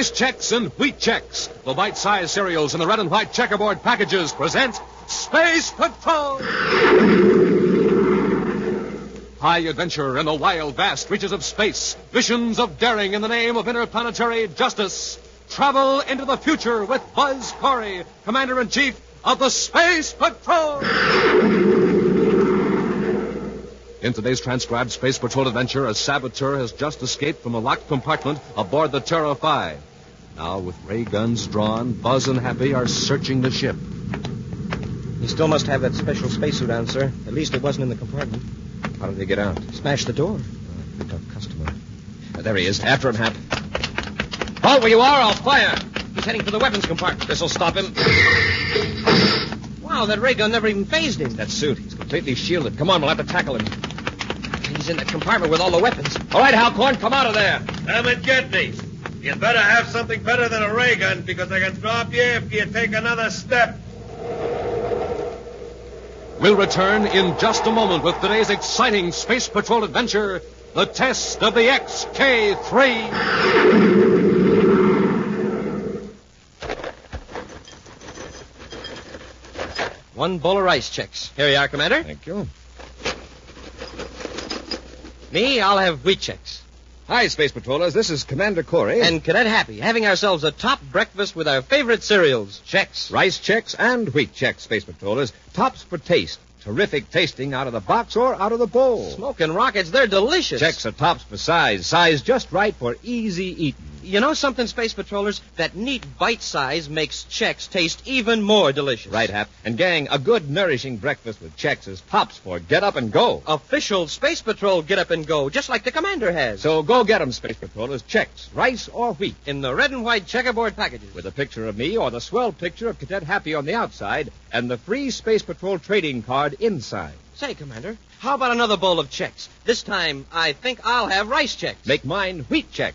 Rice Chex and Wheat Chex, the bite-sized cereals in the red and white checkerboard packages, present Space Patrol! High adventure in the wild, vast reaches of space. Visions of daring in the name of interplanetary justice. Travel into the future with Buzz Corey, Commander-in-Chief of the Space Patrol! In today's transcribed Space Patrol adventure, a saboteur has just escaped from a locked compartment aboard the Terra-5. Now, with ray guns drawn, Buzz and Happy are searching the ship. He still must have that special spacesuit on, sir. At least it wasn't in the compartment. How did he get out? Smashed the door. Picked up customer. There he is. After him, Hap. Halt where you are, I'll fire. He's heading for the weapons compartment. This'll stop him. Wow, that ray gun never even phased him. That suit. He's completely shielded. Come on, we'll have to tackle him. He's in the compartment with all the weapons. All right, Halcorn, come out of there. Come and get me. You'd better have something better than a ray gun, because I can drop you if you take another step. We'll return in just a moment with today's exciting Space Patrol adventure, the test of the XK3. One bowl of rice checks. Here you are, Commander. Thank you. Me, I'll have wheat checks. Hi, Space Patrollers. This is Commander Corey. And Cadet Happy, having ourselves a top breakfast with our favorite cereals. Chex, rice Chex, and wheat Chex, Space Patrollers. Tops for taste. Terrific tasting out of the box or out of the bowl. Smoking rockets, they're delicious. Chex are tops for size. Size just right for easy eating. You know something, Space Patrollers? That neat bite size makes Chex taste even more delicious. Right, Hap. And, gang, a good, nourishing breakfast with Chex is tops for get up and go. Official Space Patrol get up and go, just like the Commander has. So go get 'em, Space Patrollers. Chex, rice or wheat. In the red and white checkerboard packages. With a picture of me or the swell picture of Cadet Happy on the outside and the free Space Patrol trading card inside. Say, Commander, how about another bowl of Chex? This time, I think I'll have rice Chex. Make mine wheat Chex.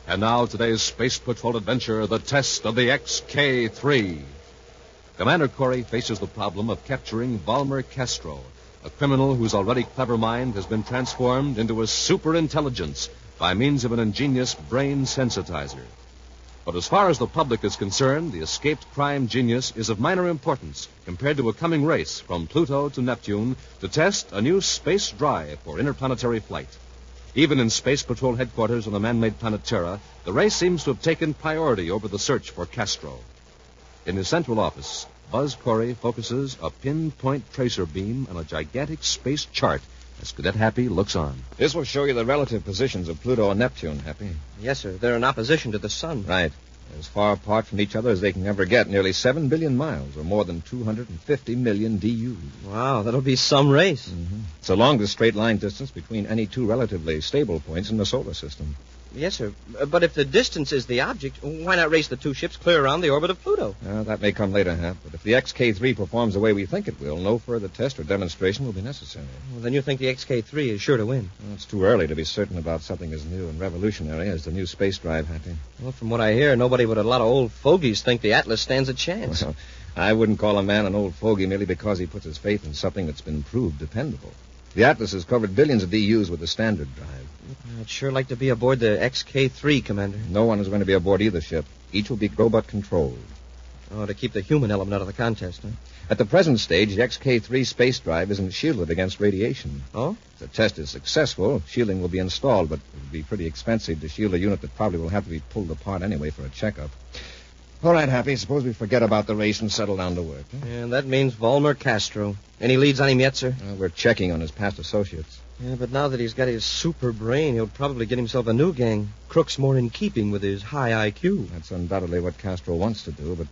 And now today's Space Patrol adventure, the test of the XK3. Commander Corey faces the problem of capturing Valmer Castro, a criminal whose already clever mind has been transformed into a superintelligence by means of an ingenious brain sensitizer. But as far as the public is concerned, the escaped crime genius is of minor importance compared to a coming race from Pluto to Neptune to test a new space drive for interplanetary flight. Even in Space Patrol headquarters on the man-made planet Terra, the race seems to have taken priority over the search for Castro. In his central office, Buzz Corey focuses a pinpoint tracer beam on a gigantic space chart as Cadet Happy looks on. This will show you the relative positions of Pluto and Neptune, Happy. Yes, sir. They're in opposition to the sun. Right. They're as far apart from each other as they can ever get, nearly 7 billion miles, or more than 250 million DUs. Wow, that'll be some race. Mm-hmm. It's the longest straight line distance between any two relatively stable points in the solar system. Yes, sir. But if the distance is the object, why not race the two ships clear around the orbit of Pluto? That may come later, Hap. But if the XK3 performs the way we think it will, no further test or demonstration will be necessary. Well, then you think the XK3 is sure to win? Well, it's too early to be certain about something as new and revolutionary as the new space drive, Happy. Well, from what I hear, nobody but a lot of old fogies think the Atlas stands a chance. Well, I wouldn't call a man an old fogey merely because he puts his faith in something that's been proved dependable. The Atlas has covered billions of DUs with the standard drive. I'd sure like to be aboard the XK3, Commander. No one is going to be aboard either ship. Each will be robot-controlled. Oh, to keep the human element out of the contest, huh? At the present stage, the XK3 space drive isn't shielded against radiation. Oh? If the test is successful, shielding will be installed, but it would be pretty expensive to shield a unit that probably will have to be pulled apart anyway for a checkup. All right, Happy, suppose we forget about the race and settle down to work. Huh? And that means Valmer Castro. Any leads on him yet, sir? We're checking on his past associates. Yeah, but now that he's got his super brain, he'll probably get himself a new gang. Crooks more in keeping with his high IQ. That's undoubtedly what Castro wants to do, but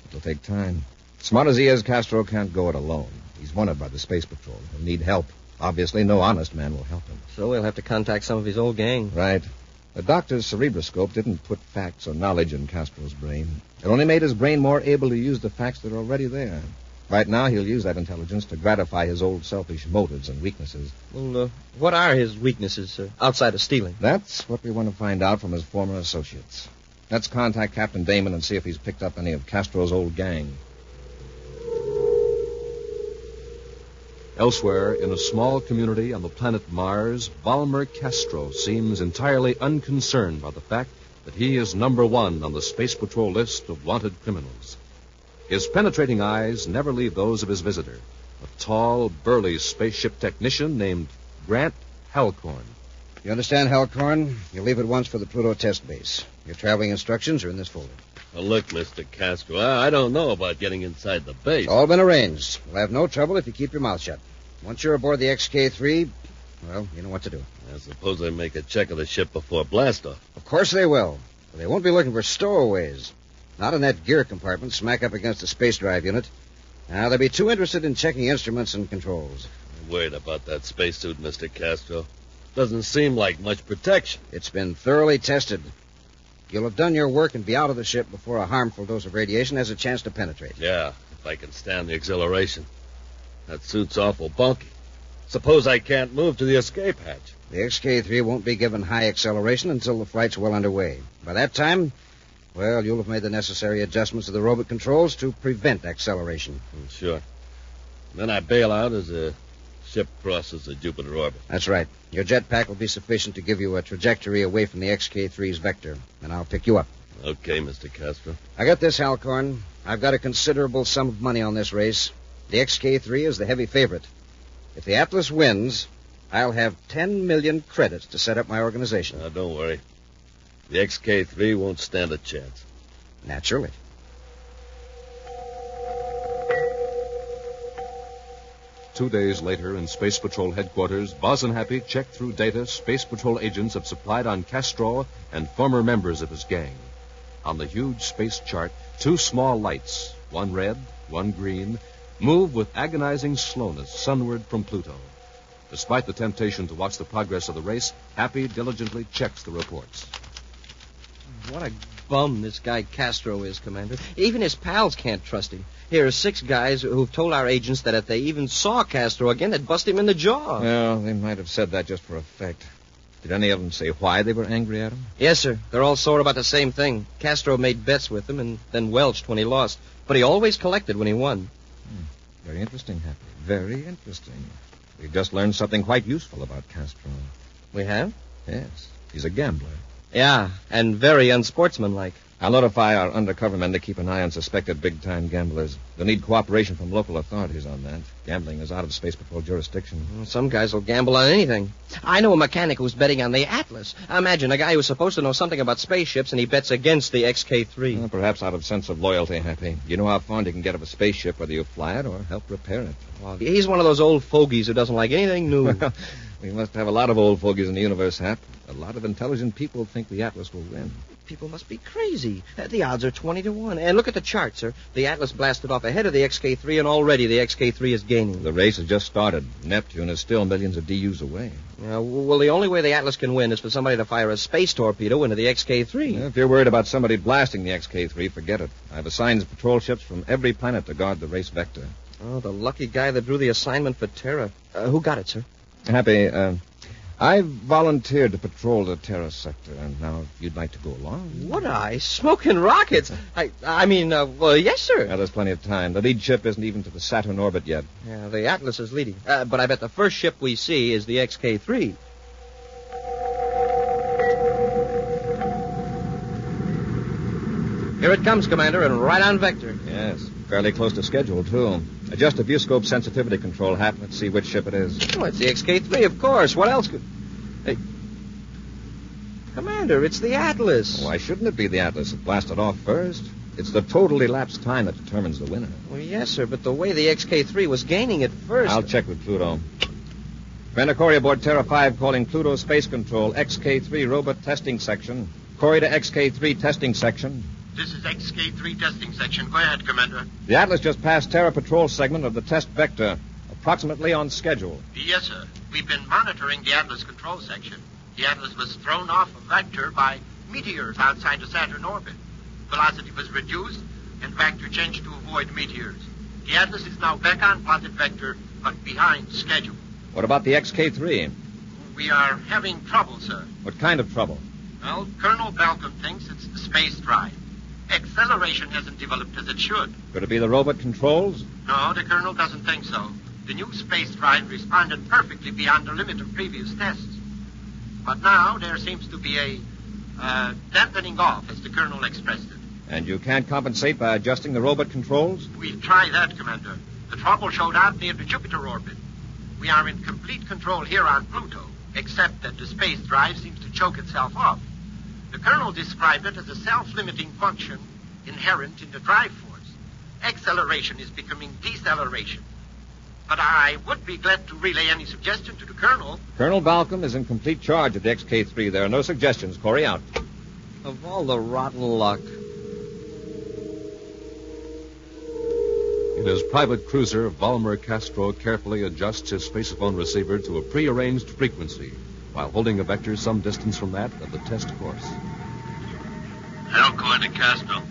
it'll take time. Smart as he is, Castro can't go it alone. He's wanted by the Space Patrol. He'll need help. Obviously, no honest man will help him. So we'll have to contact some of his old gang. Right. The doctor's cerebroscope didn't put facts or knowledge in Castro's brain. It only made his brain more able to use the facts that are already there. Right now, he'll use that intelligence to gratify his old selfish motives and weaknesses. Well, what are his weaknesses, sir, outside of stealing? That's what we want to find out from his former associates. Let's contact Captain Damon and see if he's picked up any of Castro's old gang. Elsewhere, in a small community on the planet Mars, Valmer Castro seems entirely unconcerned by the fact that he is number one on the Space Patrol list of wanted criminals. His penetrating eyes never leave those of his visitor, a tall, burly spaceship technician named Grant Halcorn. You understand, Halcorn? You'll leave at once for the Pluto test base. Your traveling instructions are in this folder. Well, look, Mr. Castro, I don't know about getting inside the base. It's all been arranged. We'll have no trouble if you keep your mouth shut. Once you're aboard the XK3, well, you know what to do. I suppose they make a check of the ship before blastoff. Of course they will. But they won't be looking for stowaways. Not in that gear compartment, smack up against the space drive unit. Now, they'll be too interested in checking instruments and controls. I'm worried about that spacesuit, Mr. Castro. Doesn't seem like much protection. It's been thoroughly tested. You'll have done your work and be out of the ship before a harmful dose of radiation has a chance to penetrate. Yeah, if I can stand the exhilaration. That suit's awful bulky. Suppose I can't move to the escape hatch. The XK3 won't be given high acceleration until the flight's well underway. By that time, well, you'll have made the necessary adjustments to the robot controls to prevent acceleration. Sure. Then I bail out as the ship crosses the Jupiter orbit. That's right. Your jetpack will be sufficient to give you a trajectory away from the XK3's vector, and I'll pick you up. Okay, Mr. Castro. I got this, Halcorn. I've got a considerable sum of money on this race. The XK3 is the heavy favorite. If the Atlas wins, I'll have 10 million credits to set up my organization. Now, don't worry. The XK3 won't stand a chance. Naturally. Two days later, in Space Patrol headquarters, Buzz and Happy checked through data Space Patrol agents have supplied on Castro and former members of his gang. On the huge space chart, two small lights, one red, one green, move with agonizing slowness sunward from Pluto. Despite the temptation to watch the progress of the race, Happy diligently checks the reports. What a bum this guy Castro is, Commander. Even his pals can't trust him. Here are 6 guys who've told our agents that if they even saw Castro again, they'd bust him in the jaw. Well, they might have said that just for effect. Did any of them say why they were angry at him? Yes, sir. They're all sore about the same thing. Castro made bets with them and then welched when he lost. But he always collected when he won. Very interesting, Happy. Very interesting. We've just learned something quite useful about Castro. We have? Yes. He's a gambler. Yeah, and very unsportsmanlike. I'll notify our undercover men to keep an eye on suspected big-time gamblers. They'll need cooperation from local authorities on that. Gambling is out of Space Patrol jurisdiction. Some guys will gamble on anything. I know a mechanic who's betting on the Atlas. Imagine a guy who's supposed to know something about spaceships, and he bets against the XK3. Well, perhaps out of sense of loyalty, Happy. You know how fond you can get of a spaceship, whether you fly it or help repair it. Well, he's one of those old fogies who doesn't like anything new. Well, we must have a lot of old fogies in the universe, Hap. A lot of intelligent people think the Atlas will win. People must be crazy. The odds are 20 to 1. And look at the chart, sir. The Atlas blasted off ahead of the XK3, and already the XK3 is gaining. The race has just started. Neptune is still millions of DUs away. Well, the only way the Atlas can win is for somebody to fire a space torpedo into the XK3. If you're worried about somebody blasting the XK3, forget it. I've assigned patrol ships from every planet to guard the race vector. Oh, the lucky guy that drew the assignment for Terra. Who got it, sir? Happy, I volunteered to patrol the Terra sector, and now if you'd like to go along. Would I? Smoking rockets? Well, yes, sir. Well, there's plenty of time. The lead ship isn't even to the Saturn orbit yet. Yeah, the Atlas is leading. But I bet the first ship we see is the XK3. Here it comes, Commander, and right on vector. Yes, fairly close to schedule, too. Adjust the viewscope sensitivity control, Hap. Let's see which ship it is. Oh, it's the XK3, of course. What else could... Hey. Commander, it's the Atlas. Why shouldn't it be the Atlas? It blasted off first. It's the total elapsed time that determines the winner. Well, yes, sir, but the way the XK3 was gaining at first... I'll check with Pluto. Commander Corey aboard Terra 5 calling Pluto Space Control, XK3 robot testing section. Corey to XK3 testing section. This is XK3 testing section. Go ahead, Commander. The Atlas just passed Terra Patrol segment of the test vector, approximately on schedule. Yes, sir. We've been monitoring the Atlas control section. The Atlas was thrown off a vector by meteors outside the Saturn orbit. Velocity was reduced, and vector changed to avoid meteors. The Atlas is now back on plotted vector, but behind schedule. What about the XK3? We are having trouble, sir. What kind of trouble? Well, Colonel Balcom thinks it's the space drive. Acceleration hasn't developed as it should. Could it be the robot controls? No, the Colonel doesn't think so. the new space drive responded perfectly beyond the limit of previous tests. But now there seems to be a dampening off, as the Colonel expressed it. And you can't compensate by adjusting the robot controls? We'll try that, Commander. The trouble showed out near the Jupiter orbit. We are in complete control here on Pluto, except that the space drive seems to choke itself off. The Colonel described it as a self-limiting function inherent in the drive force. Acceleration is becoming deceleration. But I would be glad to relay any suggestion to the Colonel. Colonel Balcom is in complete charge of the XK3. There are no suggestions. Corey, out. Of all the rotten luck. In his private cruiser, Valmer Castro carefully adjusts his spacephone receiver to a prearranged frequency while holding a vector some distance from that of the test course. Alcoin to Castro.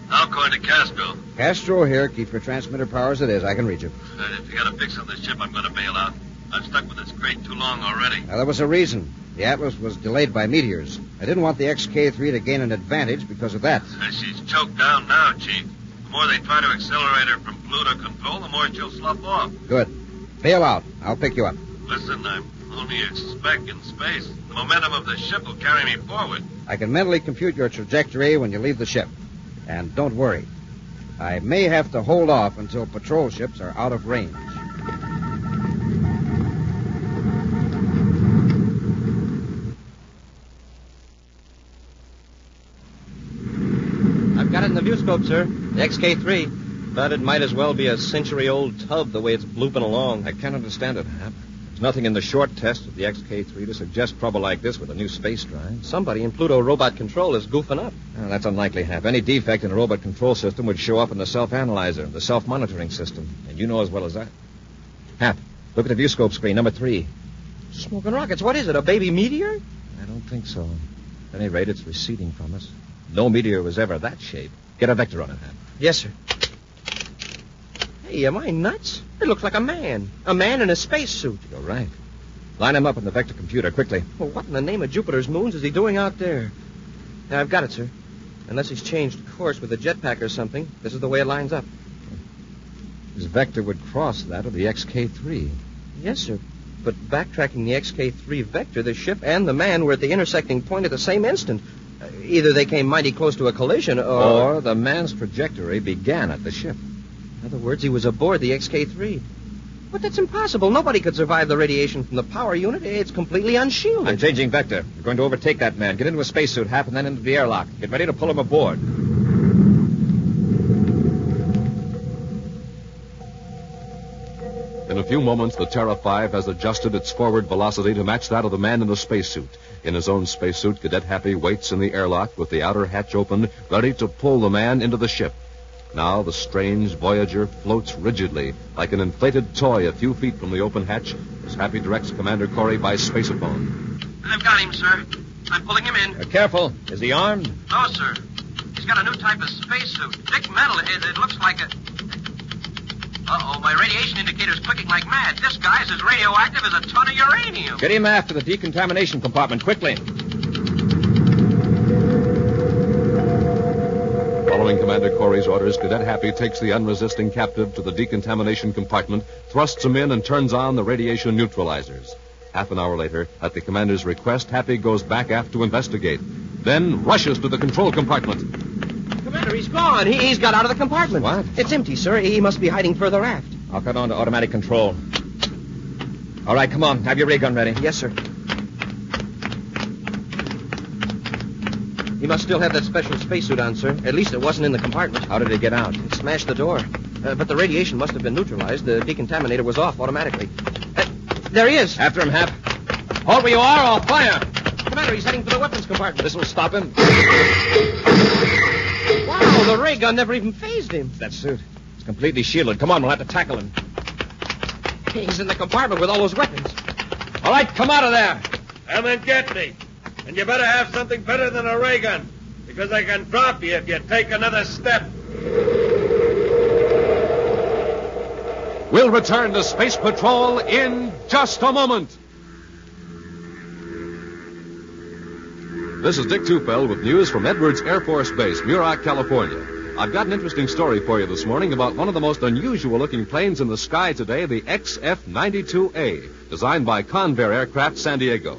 Alcoin to Castro. Castro here. Keep your transmitter power as it is. I can reach it. If you got a fix on this ship, I'm going to bail out. I've stuck with this crate too long already. Now, there was a reason. The Atlas was delayed by meteors. I didn't want the XK3 to gain an advantage because of that. She's choked down now, Chief. The more they try to accelerate her from Pluto control, the more she'll slough off. Good. Bail out. I'll pick you up. Listen, I'm only a speck in space. The momentum of the ship will carry me forward. I can mentally compute your trajectory when you leave the ship. And don't worry. I may have to hold off until patrol ships are out of range. I've got it in the viewscope, sir. The XK3. But it might as well be a century-old tub the way it's blooping along. I can't understand it, Hap. There's nothing in the short test of the XK3 to suggest trouble like this with a new space drive. Somebody in Pluto robot control is goofing up. Well, that's unlikely, Hap. Any defect in a robot control system would show up in the self-analyzer, the self-monitoring system. And you know as well as that. Hap, look at the viewscope screen, number 3. Smoking rockets. What is it, a baby meteor? I don't think so. At any rate, it's receding from us. No meteor was ever that shape. Get a vector on it, Hap. Yes, sir. Hey, am I nuts? It looks like a man. A man in a spacesuit. You're right. Line him up in the vector computer, quickly. Well, what in the name of Jupiter's moons is he doing out there? Now, I've got it, sir. Unless he's changed course with a jetpack or something, this is the way it lines up. His vector would cross that of the XK3. Yes, sir. But backtracking the XK3 vector, the ship and the man were at the intersecting point at the same instant. Either they came mighty close to a collision, Or the man's trajectory began at the ship. In other words, he was aboard the XK3. But that's impossible. Nobody could survive the radiation from the power unit. It's completely unshielded. I'm changing vector. We're going to overtake that man. Get into a spacesuit, Hap, and then into the airlock. Get ready to pull him aboard. In a few moments, the Terra 5 has adjusted its forward velocity to match that of the man in the spacesuit. In his own spacesuit, Cadet Happy waits in the airlock with the outer hatch open, ready to pull the man into the ship. Now the strange Voyager floats rigidly, like an inflated toy a few feet from the open hatch, as Happy directs Commander Corey by spaceophone. I've got him, sir. I'm pulling him in. Careful. Is he armed? No, sir. He's got a new type of spacesuit. Thick metal. It looks like a... Uh-oh, my radiation indicator's clicking like mad. This guy's as radioactive as a ton of uranium. Get him aft to the decontamination compartment, quickly. Following Commander Corey's orders, Cadet Happy takes the unresisting captive to the decontamination compartment, thrusts him in, and turns on the radiation neutralizers. Half an hour later, at the commander's request, Happy goes back aft to investigate, then rushes to the control compartment. Commander, he's gone. He's got out of the compartment. What? It's empty, sir. He must be hiding further aft. I'll cut on to automatic control. All right, come on. Have your ray gun ready. Yes, sir. He must still have that special spacesuit on, sir. At least it wasn't in the compartment. How did it get out? It smashed the door. But the radiation must have been neutralized. The decontaminator was off automatically. There he is. After him, Hap. Hold where you are, I'll fire. Commander, he's heading for the weapons compartment. This will stop him. Wow, the ray gun never even phased him. That suit. It's completely shielded. Come on, we'll have to tackle him. He's in the compartment with all those weapons. All right, come out of there. Come and get me. And you better have something better than a ray gun, because I can drop you if you take another step. We'll return to Space Patrol in just a moment. This is Dick Tufeld with news from Edwards Air Force Base, Muroc, California. I've got an interesting story for you this morning about one of the most unusual-looking planes in the sky today, the XF-92A, designed by Convair Aircraft, San Diego.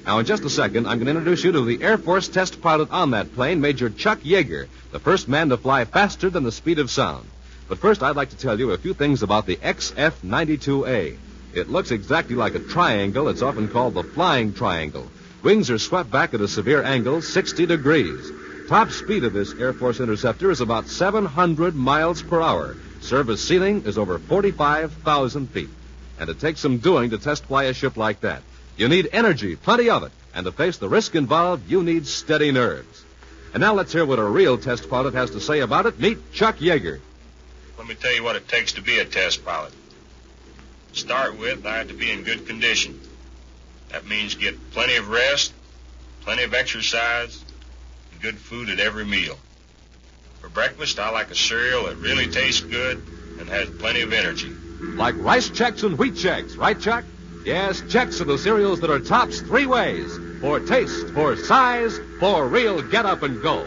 Now, in just a second, I'm going to introduce you to the Air Force test pilot on that plane, Major Chuck Yeager, the first man to fly faster than the speed of sound. But first, I'd like to tell you a few things about the XF-92A. It looks exactly like a triangle. It's often called the flying triangle. Wings are swept back at a severe angle, 60 degrees. Top speed of this Air Force interceptor is about 700 miles per hour. Service ceiling is over 45,000 feet. And it takes some doing to test fly a ship like that. You need energy, plenty of it. And to face the risk involved, you need steady nerves. And now let's hear what a real test pilot has to say about it. Meet Chuck Yeager. Let me tell you what it takes to be a test pilot. To start with, I have to be in good condition. That means get plenty of rest, plenty of exercise, and good food at every meal. For breakfast, I like a cereal that really tastes good and has plenty of energy. Like rice checks and wheat checks, right, Chuck? Yes, checks are the cereals that are tops three ways. For taste, for size, for real get-up and go.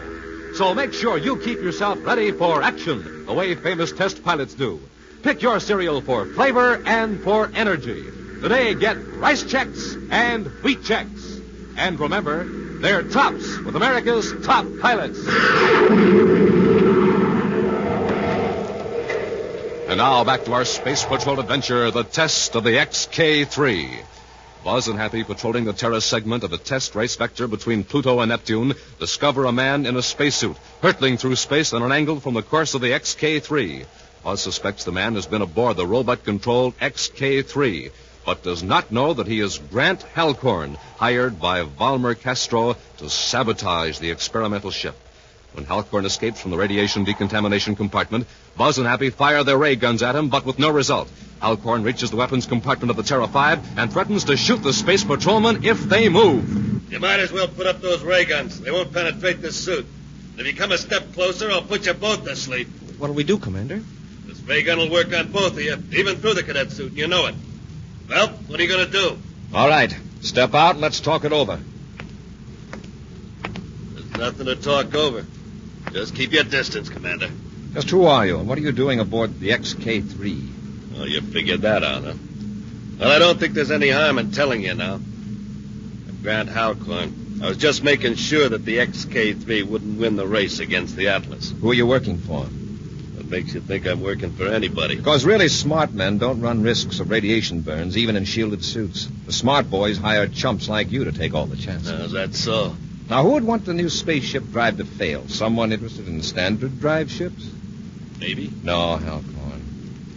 So make sure you keep yourself ready for action, the way famous test pilots do. Pick your cereal for flavor and for energy. Today, get rice checks and wheat checks. And remember, they're tops with America's top pilots. And now back to our Space Patrol adventure, the test of the XK3. Buzz and Happy, patrolling the Terra segment of a test race vector between Pluto and Neptune, discover a man in a spacesuit, hurtling through space on an angle from the course of the XK3. Buzz suspects the man has been aboard the robot-controlled XK3, but does not know that he is Grant Halcorn, hired by Valmer Castro to sabotage the experimental ship. When Halcorn escapes from the radiation decontamination compartment, Buzz and Happy fire their ray guns at him, but with no result. Halcorn reaches the weapons compartment of the Terra 5 and threatens to shoot the space patrolmen if they move. You might as well put up those ray guns. They won't penetrate this suit. If you come a step closer, I'll put you both to sleep. What'll we do, Commander? This ray gun will work on both of you, even through the cadet suit, and you know it. Well, what are you going to do? All right. Step out and let's talk it over. There's nothing to talk over. Just keep your distance, Commander. Just who are you, and what are you doing aboard the XK3? Oh, you figured that out, huh? Well, I don't think there's any harm in telling you now. I'm Grant Halcorn. I was just making sure that the XK3 wouldn't win the race against the Atlas. Who are you working for? What makes you think I'm working for anybody? Because really smart men don't run risks of radiation burns, even in shielded suits. The smart boys hire chumps like you to take all the chances. Is that so? Now, who would want the new spaceship drive to fail? Someone interested in standard drive ships? Maybe. No, Halcorn.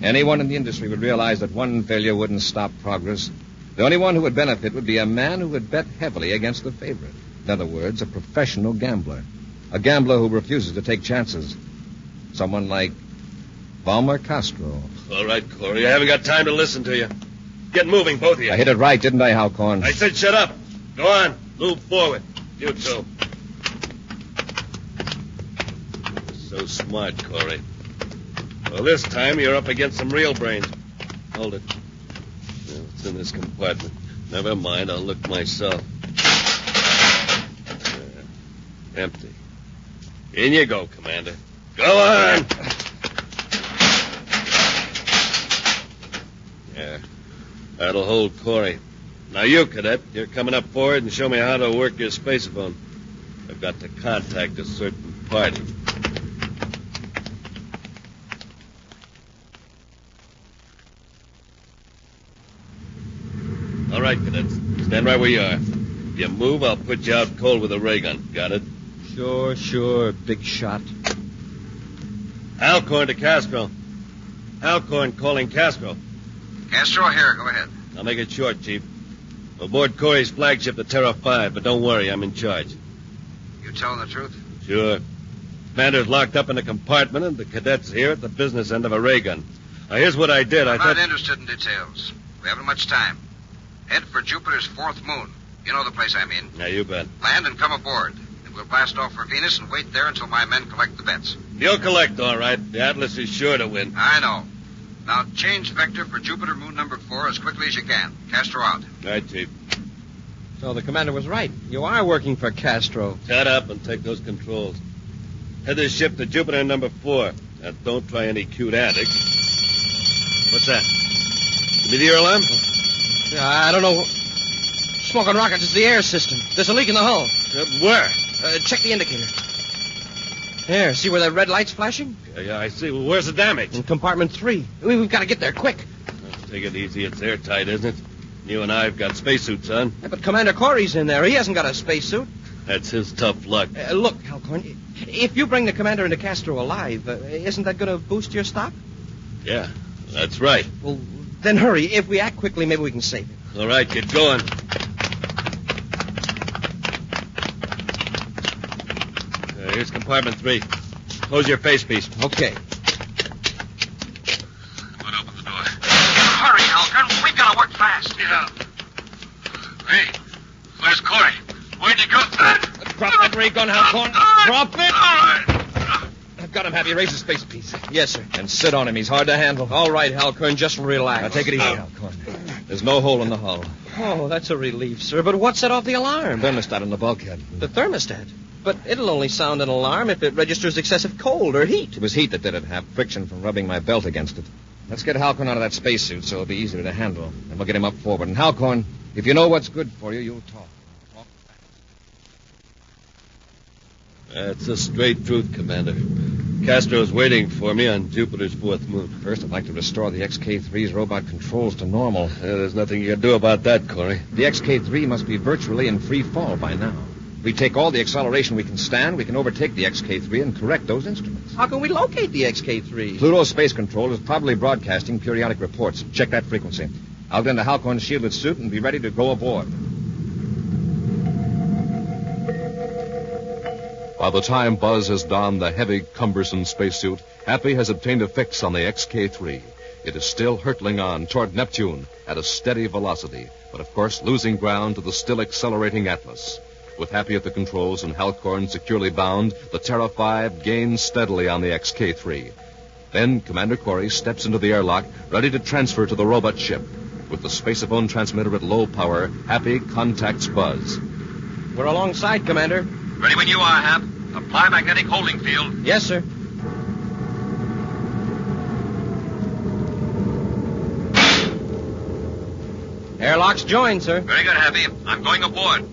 Anyone in the industry would realize that one failure wouldn't stop progress. The only one who would benefit would be a man who would bet heavily against the favorite. In other words, a professional gambler. A gambler who refuses to take chances. Someone like Valmer Castro. All right, Corey. I haven't got time to listen to you. Get moving, both of you. I hit it right, didn't I, Halcorn? I said shut up. Go on. Move forward. You too. So smart, Corey. Well, this time you're up against some real brains. Hold it. No, it's in this compartment. Never mind, I'll look myself. Empty. In you go, Commander. Go on! Yeah, that'll hold Corey. Now you, Cadet, you're coming up forward and show me how to work your spacephone. I've got to contact a certain party. All right, cadets. Stand right where you are. If you move, I'll put you out cold with a ray gun. Got it? Sure, big shot. Halcorn to Castro. Halcorn calling Castro. Castro here, go ahead. I'll make it short, Chief. Aboard Corey's flagship, the Terra 5, but don't worry, I'm in charge. You telling the truth? Sure. Commander's locked up in a compartment, and the cadets here at the business end of a ray gun. Now, here's what I did. I'm not interested in details. We haven't much time. Head for Jupiter's fourth moon. You know the place I mean. Yeah, you bet. Land and come aboard. And we'll blast off for Venus and wait there until my men collect the bets. You'll collect, all right. The Atlas is sure to win. I know. Now, change vector for Jupiter moon number 4 as quickly as you can. Castro out. All right, Chief. So the commander was right. You are working for Castro. Shut up and take those controls. Head this ship to Jupiter number 4. Now, don't try any cute antics. What's that? The meteor alarm? I don't know. Smoke on rockets. It's the air system. There's a leak in the hull. Where? Check the indicator. There, see where that red light's flashing? Yeah, I see. Well, where's the damage? In compartment 3. We've got to get there quick. Take it easy. It's airtight, isn't it? You and I've got spacesuits on. Yeah, but Commander Corey's in there. He hasn't got a spacesuit. That's his tough luck. Look, Halcorn, if you bring the commander into Castro alive, isn't that going to boost your stock? Yeah, that's right. Well, then hurry. If we act quickly, maybe we can save him. All right, get going. Here's compartment 3. Close your face piece. Okay. Come on, open the door. Hurry, Halcorn. We've got to work fast. Yeah. Hey, where's Corey? Where'd you go? Drop that ray gun, Halcorn. Drop it! I've got him have you raise his face piece. Yes, sir. And sit on him. He's hard to handle. All right, Halcorn, just relax. Now, take it easy, Halcorn. There's no hole in the hull. Oh, that's a relief, sir. But what set off the alarm? Thermostat in the bulkhead. The thermostat? But it'll only sound an alarm if it registers excessive cold or heat. It was heat that did it, Hap. Friction from rubbing my belt against it. Let's get Halcorn out of that spacesuit so it'll be easier to handle. And we'll get him up forward. And Halcorn, if you know what's good for you, you'll talk. That's the straight truth, Commander. Castro's waiting for me on Jupiter's 4th moon. First, I'd like to restore the XK3's robot controls to normal. There's nothing you can do about that, Corey. The XK3 must be virtually in free fall by now. If we take all the acceleration we can stand, we can overtake the XK3 and correct those instruments. How can we locate the XK3? Pluto Space Control is probably broadcasting periodic reports. Check that frequency. I'll get into Halcorn's shielded suit and be ready to go aboard. By the time Buzz has donned the heavy, cumbersome spacesuit, Happy has obtained a fix on the XK3. It is still hurtling on toward Neptune at a steady velocity, but of course losing ground to the still accelerating Atlas. With Happy at the controls and Halcorn securely bound, the Terra 5 gains steadily on the XK3. Then Commander Corey steps into the airlock, ready to transfer to the robot ship. With the spaceophone transmitter at low power, Happy contacts Buzz. We're alongside, Commander. Ready when you are, Hap. Apply magnetic holding field. Yes, sir. Airlock's joined, sir. Very good, Happy. I'm going aboard.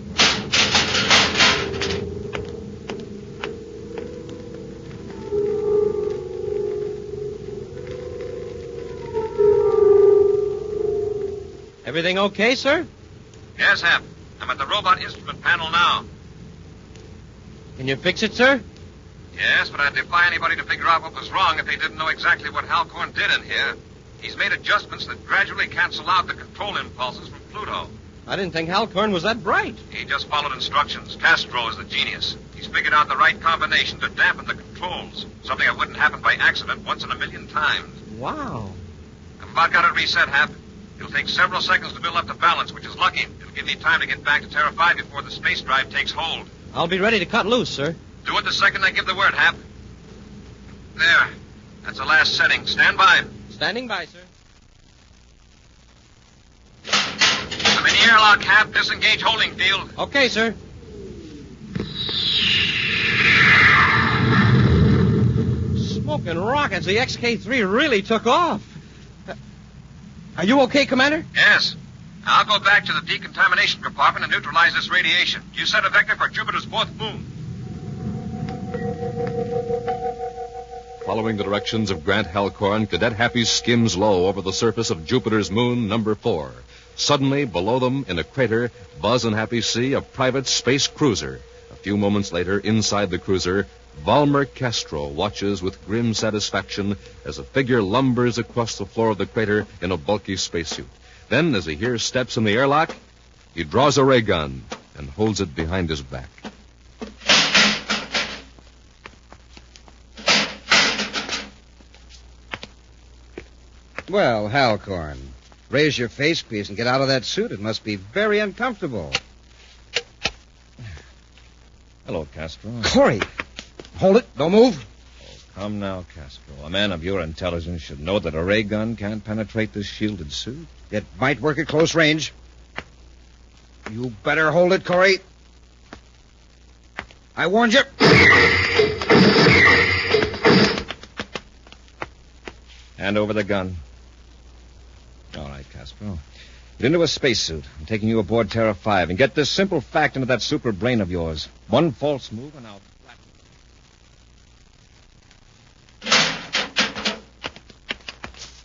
Everything okay, sir? Yes, Hap. I'm at the robot instrument panel now. Can you fix it, sir? Yes, but I'd defy anybody to figure out what was wrong if they didn't know exactly what Halcorn did in here. He's made adjustments that gradually cancel out the control impulses from Pluto. I didn't think Halcorn was that bright. He just followed instructions. Castro is the genius. He's figured out the right combination to dampen the controls. Something that wouldn't happen by accident once in a million times. Wow. I've about got it reset, Hap. It'll take several seconds to build up the balance, which is lucky. It'll give me time to get back to Terra 5 before the space drive takes hold. I'll be ready to cut loose, sir. Do it the second I give the word, Hap. There. That's the last setting. Stand by. Standing by, sir. I'm in the airlock, Hap. Disengage holding field. Okay, sir. Smoking rockets. The XK3 really took off. Are you okay, Commander? Yes. I'll go back to the decontamination compartment and neutralize this radiation. You set a vector for Jupiter's 4th moon. Following the directions of Grant Halcorn, Cadet Happy skims low over the surface of Jupiter's moon, number 4. Suddenly, below them, in a crater, Buzz and Happy see a private space cruiser. A few moments later, inside the cruiser, Valmer Castro watches with grim satisfaction as a figure lumbers across the floor of the crater in a bulky spacesuit. Then, as he hears steps in the airlock, he draws a ray gun and holds it behind his back. Well, Halcorn, raise your facepiece and get out of that suit. It must be very uncomfortable. Hello, Castro. Corey, hold it. Don't move. Come now, Castro. A man of your intelligence should know that a ray gun can't penetrate this shielded suit. It might work at close range. You better hold it, Corey. I warned you. Hand over the gun. All right, Castro. Get into a spacesuit. I'm taking you aboard Terra 5. And get this simple fact into that super brain of yours. One false move and I'll flatten.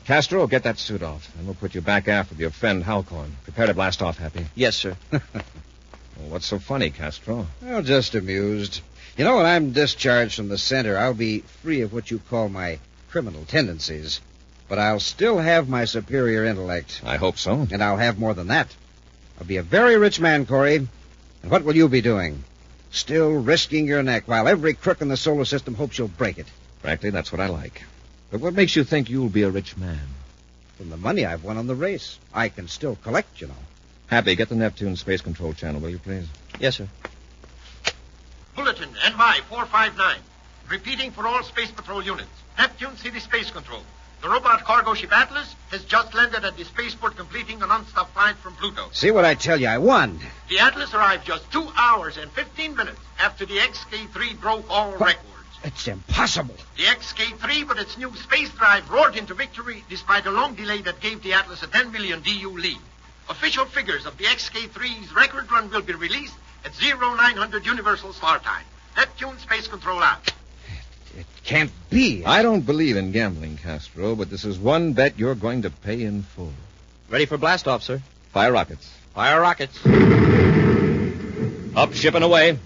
Castro, get that suit off. And we'll put you back aft with your friend Halcorn. Prepare to blast off, Happy. Yes, sir. Well, what's so funny, Castro? Well, just amused. You know, when I'm discharged from the center, I'll be free of what you call my criminal tendencies. But I'll still have my superior intellect. I hope so. And I'll have more than that. I'll be a very rich man, Corey. And what will you be doing? Still risking your neck while every crook in the solar system hopes you'll break it. Frankly, that's what I like. But what makes you think you'll be a rich man? From the money I've won on the race. I can still collect, you know. Happy, get the Neptune Space Control channel, will you, please? Yes, sir. Bulletin NY 459. Repeating for all Space Patrol units. Neptune City Space Control. The robot cargo ship Atlas has just landed at the spaceport, completing a non-stop flight from Pluto. See what I tell you? I won. The Atlas arrived just 2 hours and 15 minutes after the XK3 broke all records. It's impossible. The XK3, with its new space drive, roared into victory despite a long delay that gave the Atlas a 10 million DU lead. Official figures of the XK3's record run will be released at 0900 Universal Star Time. Neptune Space Control out. It can't be. I don't believe in gambling, Castro, but this is one bet you're going to pay in full. Ready for blastoff, sir. Fire rockets. Fire rockets. Up, ship and away.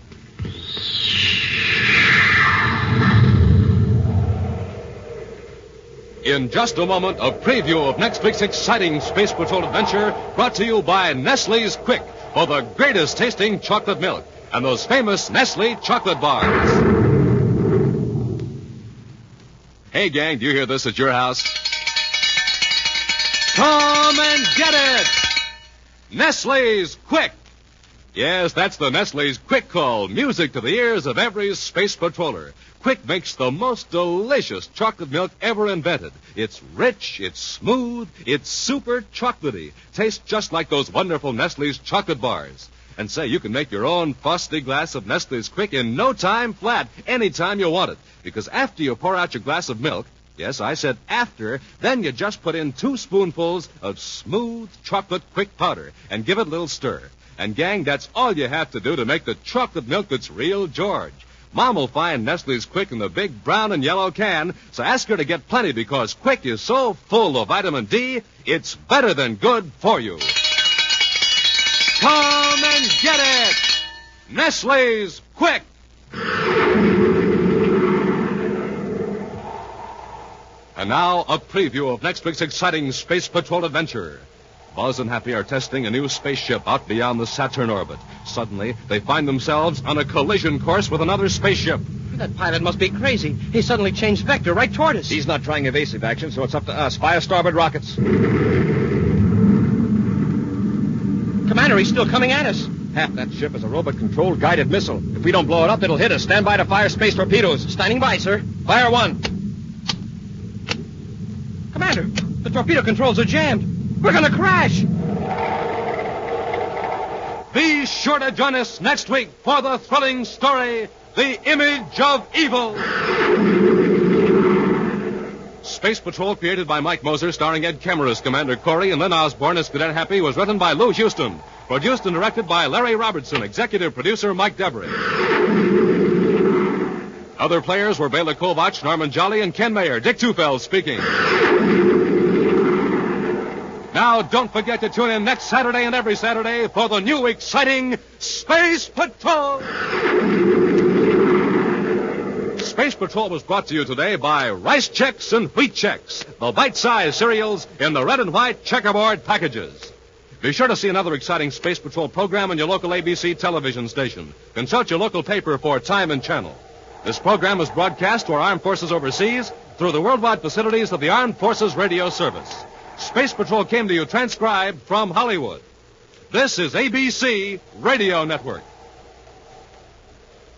In just a moment, a preview of next week's exciting Space Patrol adventure brought to you by Nestle's Quick for the greatest tasting chocolate milk and those famous Nestle chocolate bars. Hey, gang, do you hear this at your house? Come and get it! Nestle's Quick! Yes, that's the Nestle's Quick Call, music to the ears of every space patroller. Quick makes the most delicious chocolate milk ever invented. It's rich, it's smooth, it's super chocolatey. Tastes just like those wonderful Nestle's chocolate bars. And say, you can make your own frosty glass of Nestle's Quick in no time flat, anytime you want it. Because after you pour out your glass of milk, yes, I said after, then you just put in 2 spoonfuls of smooth chocolate Quick powder and give it a little stir. And, gang, that's all you have to do to make the chocolate milk that's real George. Mom will find Nestle's Quick in the big brown and yellow can, so ask her to get plenty because Quick is so full of vitamin D, it's better than good for you. Come and get it! Nestle's Quick! And now, a preview of next week's exciting Space Patrol adventure. Buzz and Happy are testing a new spaceship out beyond the Saturn orbit. Suddenly, they find themselves on a collision course with another spaceship. That pilot must be crazy. He suddenly changed vector right toward us. He's not trying evasive action, so it's up to us. Fire starboard rockets. Commander, he's still coming at us. Hap, that ship is a robot-controlled guided missile. If we don't blow it up, it'll hit us. Stand by to fire space torpedoes. Standing by, sir. Fire one. Commander, the torpedo controls are jammed. We're going to crash. Be sure to join us next week for the thrilling story, The Image of Evil. Space Patrol, created by Mike Moser, starring Ed Kemmer as Commander Corey and Lynn Osborne as Cadet Happy, was written by Lou Houston. Produced and directed by Larry Robertson, executive producer Mike Devery. Other players were Bela Kovach, Norman Jolly, and Ken Mayer. Dick Tufeld speaking. Now, don't forget to tune in next Saturday and every Saturday for the new exciting Space Patrol. Space Patrol was brought to you today by Rice Chex and Wheat Chex, the bite-sized cereals in the red and white checkerboard packages. Be sure to see another exciting Space Patrol program on your local ABC television station. Consult your local paper for time and channel. This program is broadcast to our armed forces overseas through the worldwide facilities of the Armed Forces Radio Service. Space Patrol came to you transcribed from Hollywood. This is ABC Radio Network.